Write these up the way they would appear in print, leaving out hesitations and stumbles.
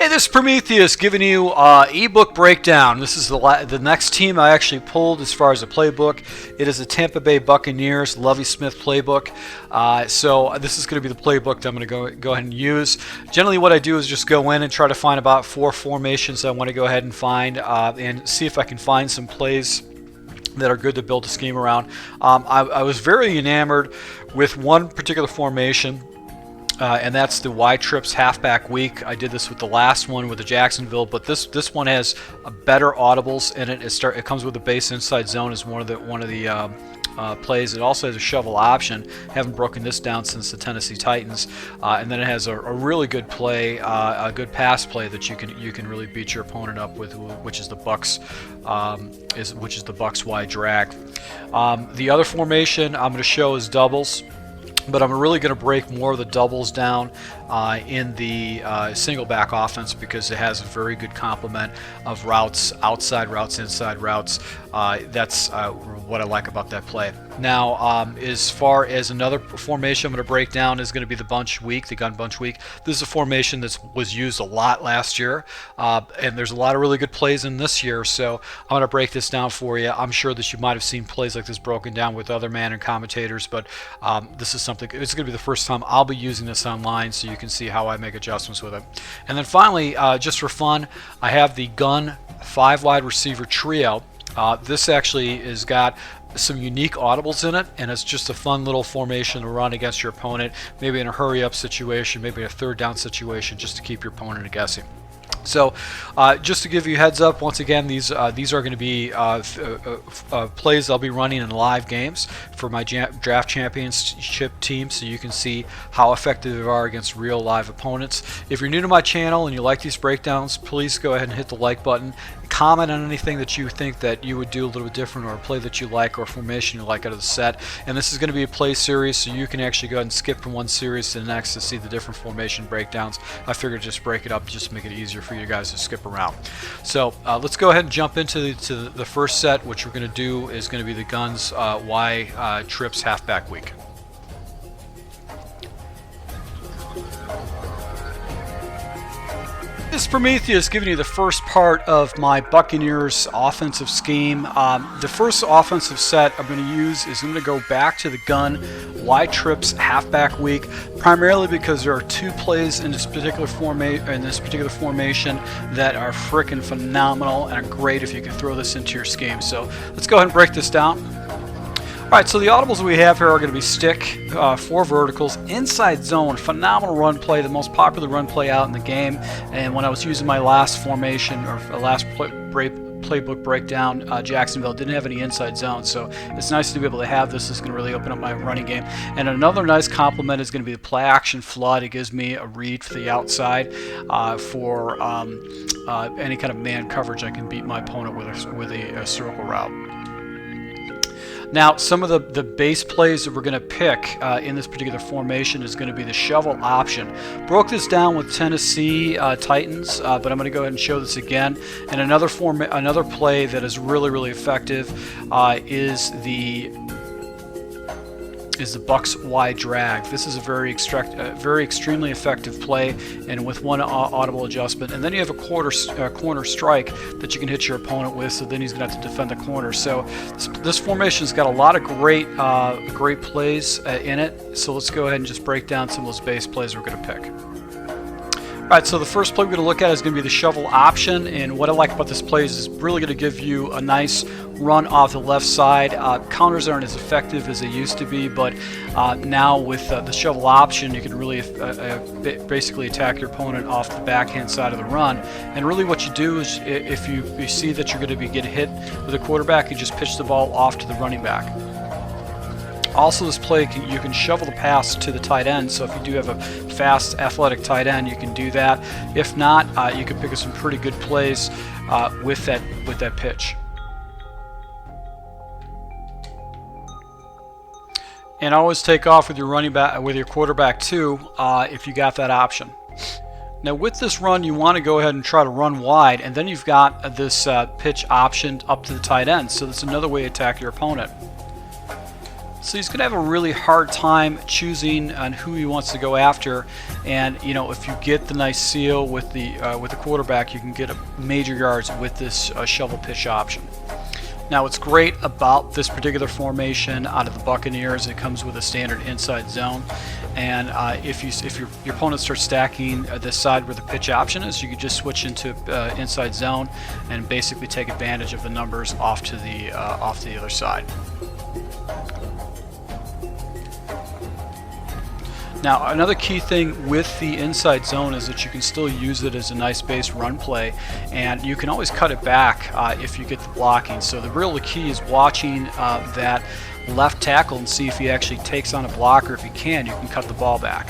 Hey, this is Prometheus giving you ebook breakdown. This is the next team I actually pulled as far as a playbook. It is the Tampa Bay Buccaneers Lovie Smith playbook. So this is going to be the playbook that I'm going to go ahead and use. Generally, what I do is just go in and try to find about 4 formations I want to go ahead and find and see if I can find some plays that are good to build a scheme around. I was very enamored with one particular formation. And that's the Y Trips halfback week. I did this with the last one with the Jacksonville, but this one has better audibles in it. It comes with a base inside zone as one of the plays. It also has a shovel option. Haven't broken this down since the Tennessee Titans. And then it has a really good play, a good pass play that you can really beat your opponent up with, which is the Bucks Y drag. The other formation I'm going to show is doubles. But I'm really going to break more of the doubles down in the single back offense because it has a very good complement of routes, outside routes, inside routes. That's what I like about that play. Now, as far as another formation I'm going to break down is going to be the bunch week, the gun bunch week. This is a formation that was used a lot last year, and there's a lot of really good plays in this year. So I'm going to break this down for you. I'm sure that you might have seen plays like this broken down with other Madden commentators, but this is something. It's going to be the first time I'll be using this online, so you can see how I make adjustments with it. And then finally, just for fun, I have the gun 5 wide receiver trio. This actually has got some unique audibles in it, and it's just a fun little formation to run against your opponent, maybe in a hurry-up situation, maybe a third down situation, just to keep your opponent guessing. So just to give you a heads up, once again, these are going to be plays I'll be running in live games for my draft championship team, so you can see how effective they are against real live opponents. If you're new to my channel and you like these breakdowns, please go ahead and hit the like button. Comment on anything that you think that you would do a little bit different, or a play that you like, or a formation you like out of the set. And this is going to be a play series, so you can actually go ahead and skip from one series to the next to see the different formation breakdowns. I figured just break it up just to make it easier for you guys to skip around. So let's go ahead and jump into the first set, which we're going to do is going to be the Guns Y Trips halfback week. This is Prometheus giving you the first part of my Buccaneers offensive scheme. The first offensive set I'm going to use is I'm going to go back to the gun Y Trips halfback week, primarily because there are 2 plays in this particular formation that are freaking phenomenal and are great if you can throw this into your scheme. So let's go ahead and break this down. Alright, so the audibles we have here are going to be stick, 4 verticals, inside zone, phenomenal run play, the most popular run play out in the game. And when I was using my last formation, or last playbook breakdown, Jacksonville didn't have any inside zone, so it's nice to be able to have this. This is going to really open up my running game. And another nice complement is going to be the play action flood. It gives me a read for the outside for any kind of man coverage. I can beat my opponent with a circle route. Now, some of the base plays that we're going to pick in this particular formation is going to be the shovel option. Broke this down with Tennessee Titans, but I'm going to go ahead and show this again. And another play that is really effective is the Bucks Y drag. This is a very extremely effective play, and with one audible adjustment. And then you have a corner strike that you can hit your opponent with, so then he's going to have to defend the corner. So this formation's got a lot of great plays in it. So let's go ahead and just break down some of those base plays we're going to pick. Alright, so the first play we're going to look at is going to be the shovel option, and what I like about this play is it's really going to give you a nice run off the left side. Counters aren't as effective as they used to be, but now with the shovel option, you can really basically attack your opponent off the backhand side of the run. And really what you do is, if you see that you're going to be getting hit with a quarterback, you just pitch the ball off to the running back. Also, this play, you can shovel the pass to the tight end, so if you do have a fast, athletic tight end, you can do that. If not, you can pick up some pretty good plays with that pitch. And always take off with your running back, with your quarterback too, if you got that option. Now with this run, you want to go ahead and try to run wide, and then you've got this pitch option up to the tight end. So that's another way to attack your opponent. So he's going to have a really hard time choosing on who he wants to go after, and you know, if you get the nice seal with the quarterback, you can get major yards with this shovel pitch option. Now, what's great about this particular formation out of the Buccaneers, it comes with a standard inside zone, and if your opponent starts stacking this side where the pitch option is, you can just switch into inside zone and basically take advantage of the numbers off to the other side. Now, another key thing with the inside zone is that you can still use it as a nice base run play, and you can always cut it back if you get the blocking. So the real key is watching that left tackle and see if he actually takes on a blocker. If he can, you can cut the ball back,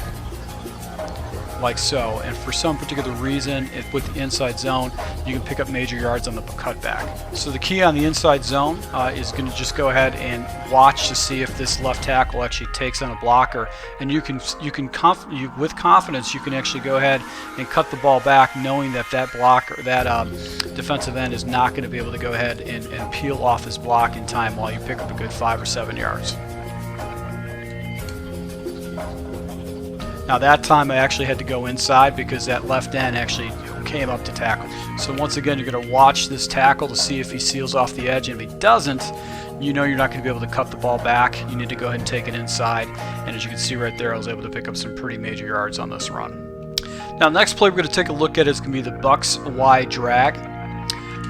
like so. And for some particular reason, with the inside zone, you can pick up major yards on the cutback. So the key on the inside zone is going to just go ahead and watch to see if this left tackle actually takes on a blocker, and with confidence you can actually go ahead and cut the ball back, knowing that defensive end is not going to be able to go ahead and peel off his block in time while you pick up a good 5 or 7 yards. Now that time I actually had to go inside because that left end actually came up to tackle. So once again, you're going to watch this tackle to see if he seals off the edge, and if he doesn't, you know you're not going to be able to cut the ball back. You need to go ahead and take it inside, and as you can see right there, I was able to pick up some pretty major yards on this run. Now, next play we're going to take a look at is going to be the Bucks Y drag.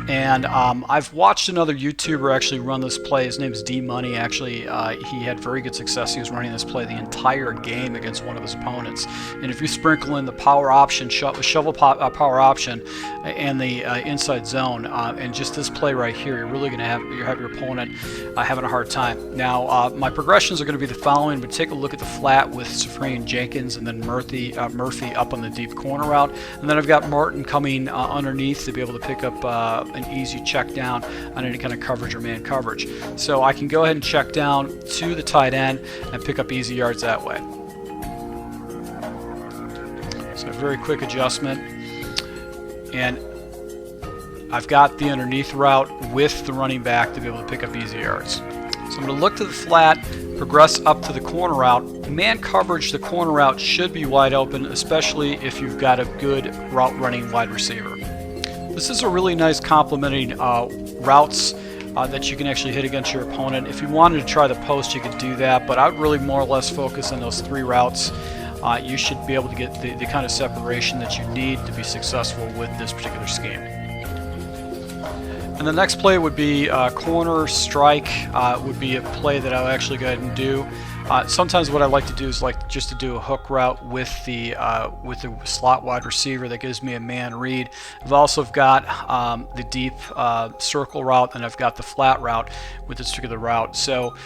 And I've watched another YouTuber actually run this play. His name is DeeTheGeneral. Actually, he had very good success. He was running this play the entire game against one of his opponents. And if you sprinkle in the power option, shovel power option, and the inside zone, and just this play right here, you're really going to have your opponent having a hard time. Now, my progressions are going to be the following. But take a look at the flat with Safarian Jenkins and then Murphy up on the deep corner route, and then I've got Martin coming underneath to be able to pick up an easy check down on any kind of coverage or man coverage. So I can go ahead and check down to the tight end and pick up easy yards that way. So a very quick adjustment, and I've got the underneath route with the running back to be able to pick up easy yards. So I'm going to look to the flat, progress up to the corner route. Man coverage, the corner route should be wide open, especially if you've got a good route running wide receiver. This is a really nice complementing routes that you can actually hit against your opponent. If you wanted to try the post, you could do that, but I would really more or less focus on those 3 routes. You should be able to get the kind of separation that you need to be successful with this particular scheme. And the next play would be corner strike. Would be a play that I'll actually go ahead and do. Sometimes what I like to do is just to do a hook route with the slot wide receiver that gives me a man read. I've also got the deep circle route, and I've got the flat route with this particular route. So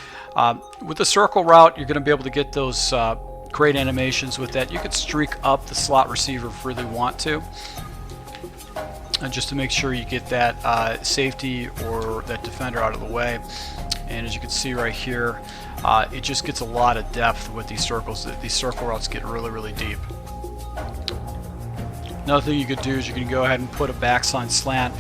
with the circle route, you're going to be able to get those great animations with that. You could streak up the slot receiver if you really want to, and just to make sure you get that safety or that defender out of the way. And as you can see right here, it just gets a lot of depth with these circles. These circle routes get really, really deep. Another thing you could do is you can go ahead and put a backslide slant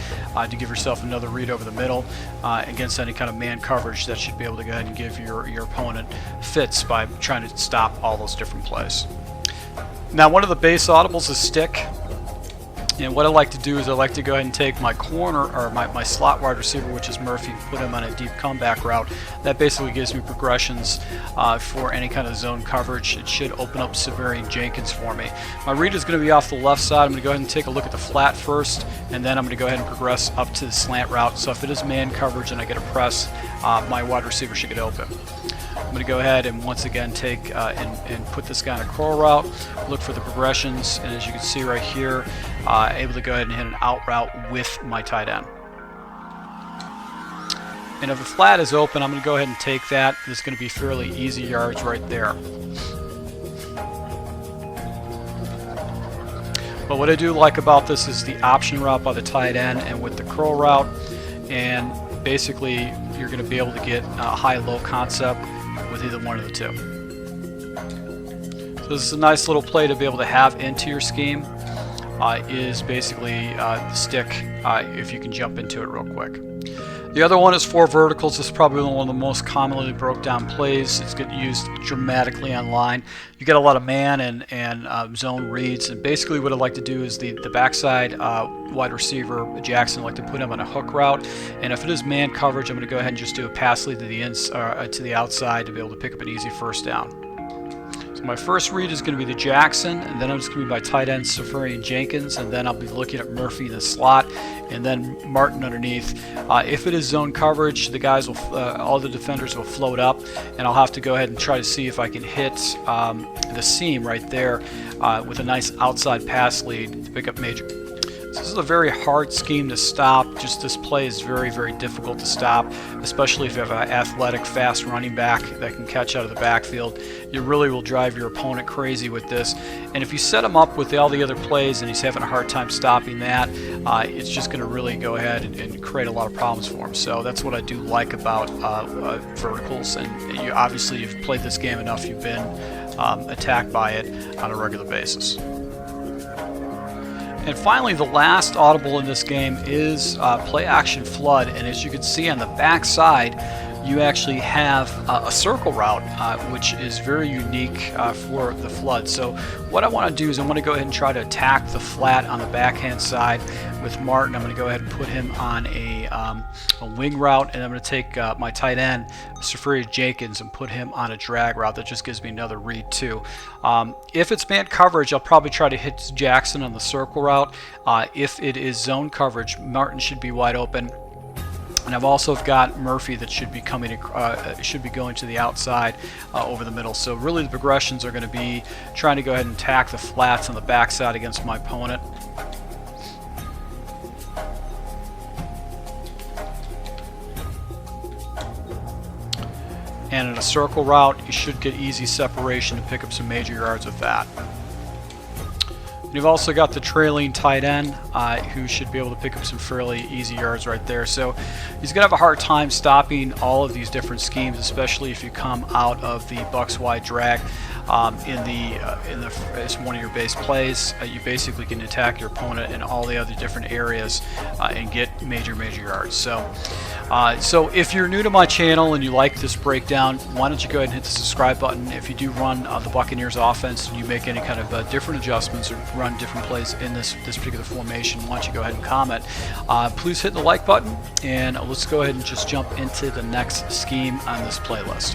to give yourself another read over the middle against any kind of man coverage that should be able to go ahead and give your opponent fits by trying to stop all those different plays. Now, one of the base audibles is stick. And what I like to do is I like to go ahead and take my corner, or my slot wide receiver, which is Murphy, put him on a deep comeback route. That basically gives me progressions for any kind of zone coverage. It should open up Safarian Jenkins for me. My read is going to be off the left side. I'm going to go ahead and take a look at the flat first, and then I'm going to go ahead and progress up to the slant route. So if it is man coverage and I get a press, my wide receiver should get open. I'm going to go ahead and once again take and put this guy in a curl route, look for the progressions, and as you can see right here, able to go ahead and hit an out route with my tight end. And if the flat is open, I'm going to go ahead and take that. It's going to be fairly easy yards right there. But what I do like about this is the option route by the tight end and with the curl route, and basically you're going to be able to get a high-low concept with either one of the two. So this is a nice little play to be able to have into your scheme. Is basically the stick if you can jump into it real quick. The other one is 4 verticals. This is probably one of the most commonly broke down plays. It's getting used dramatically online. You get a lot of man and zone reads, and basically what I like to do is the backside wide receiver Jackson, I like to put him on a hook route, and if it is man coverage, I'm going to go ahead and just do a pass lead to the outside to be able to pick up an easy first down. So my first read is going to be the Jackson, and then I'm just going to be my tight end Safarian Jenkins, and then I'll be looking at Murphy in the slot, and then Martin underneath. If it is zone coverage, the guys will, all the defenders will float up, and I'll have to go ahead and try to see if I can hit the seam right there with a nice outside pass lead to pick up major. This is a very hard scheme to stop. Just this play is very, very difficult to stop, especially if you have an athletic, fast running back that can catch out of the backfield. You really will drive your opponent crazy with this. And if you set him up with all the other plays and he's having a hard time stopping that, it's just going to really go ahead and create a lot of problems for him. So that's what I do like about verticals. And you obviously, you've played this game enough, you've been attacked by it on a regular basis. And finally, the last audible in this game is play action flood, and as you can see on the back side, you actually have a circle route, which is very unique for the flood. So what I want to do is I want to go ahead and try to attack the flat on the backhand side with Martin. I'm going to go ahead and put him on a wing route, and I'm going to take my tight end Safarian Jenkins and put him on a drag route. That just gives me another read too. If it's man coverage, I'll probably try to hit Jackson on the circle route. If it is zone coverage, Martin should be wide open. And I've also got Murphy that should be coming, should be going to the outside over the middle. So really the progressions are going to be trying to go ahead and attack the flats on the backside against my opponent. And in a circle route, you should get easy separation to pick up some major yards with that. You've also got the trailing tight end who should be able to pick up some fairly easy yards right there. So he's going to have a hard time stopping all of these different schemes, especially if you come out of the Bucks wide drag as one of your base plays. You basically can attack your opponent in all the other different areas and get major yards. So if you're new to my channel and you like this breakdown, why don't you go ahead and hit the subscribe button. If you do run the Buccaneers offense and you make any kind of different adjustments or run different plays in this particular formation, why don't you go ahead and comment. Please hit the like button, and let's go ahead and just jump into the next scheme on this playlist.